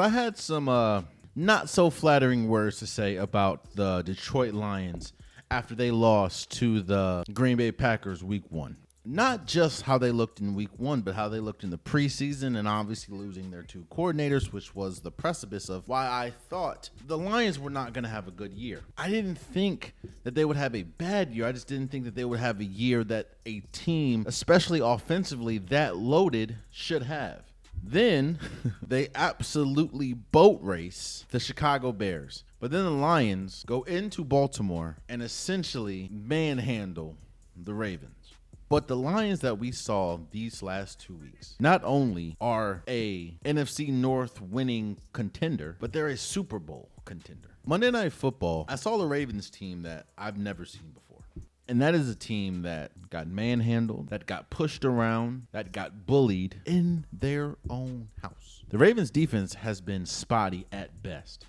I had some not so flattering words to say about the Detroit Lions after they lost to the Green Bay Packers week 1. Not just how they looked in week 1, but how they looked in the preseason, and obviously losing their 2 coordinators, which was the precipice of why I thought the Lions were not going to have a good year. I didn't think that they would have a bad year. I just didn't think that they would have a year that a team, especially offensively, that loaded should have. Then they absolutely boat race the Chicago Bears. But then the Lions go into Baltimore and essentially manhandle the Ravens. But the Lions that we saw these last 2 weeks not only are a NFC North winning contender, but they're a Super Bowl contender. Monday Night Football, I saw the Ravens team that I've never seen before. And that is a team that got manhandled, that got pushed around, that got bullied in their own house. The Ravens defense has been spotty at best.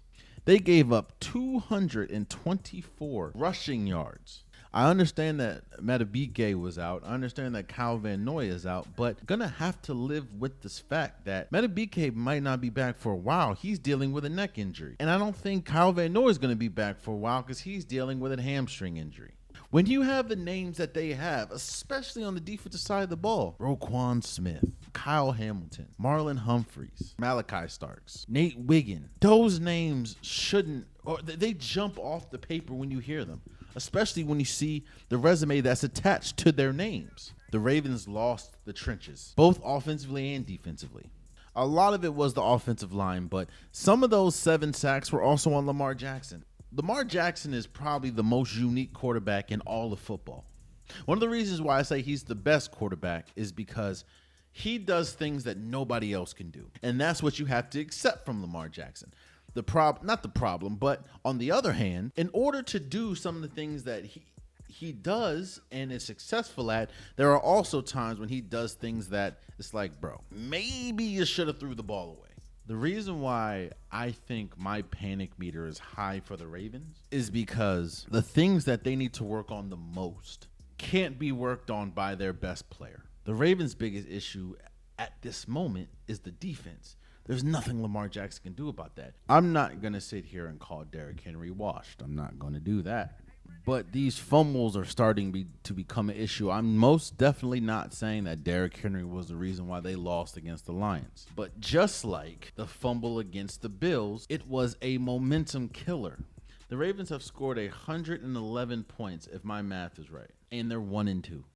They gave up 224 rushing yards. I understand that Madubuike was out. I understand that Kyle Van Noy is out, but gonna have to live with this fact that Madubuike might not be back for a while. He's dealing with a neck injury. And I don't think Kyle Van Noy is gonna be back for a while because he's dealing with a hamstring injury. When you have the names that they have, especially on the defensive side of the ball, Roquan Smith, Kyle Hamilton, Marlon Humphreys, Malachi Starks, Nate Wiggin, those names shouldn't, or they jump off the paper when you hear them, especially when you see the resume that's attached to their names. The Ravens lost the trenches, both offensively and defensively. A lot of it was the offensive line, but some of those 7 sacks were also on Lamar Jackson. Lamar Jackson is probably the most unique quarterback in all of football. One of the reasons why I say he's the best quarterback is because he does things that nobody else can do. And that's what you have to accept from Lamar Jackson. Not the problem, but on the other hand, in order to do some of the things that he does and is successful at, there are also times when he does things that it's like, bro, maybe you should have threw the ball away. The reason why I think my panic meter is high for the Ravens is because the things that they need to work on the most can't be worked on by their best player. The Ravens' biggest issue at this moment is the defense. There's nothing Lamar Jackson can do about that. I'm not going to sit here and call Derrick Henry washed. I'm not going to do that. But these fumbles are starting to become an issue. I'm most definitely not saying that Derrick Henry was the reason why they lost against the Lions. But just like the fumble against the Bills, it was a momentum killer. The Ravens have scored 111 points, if my math is right, and they're 1-2.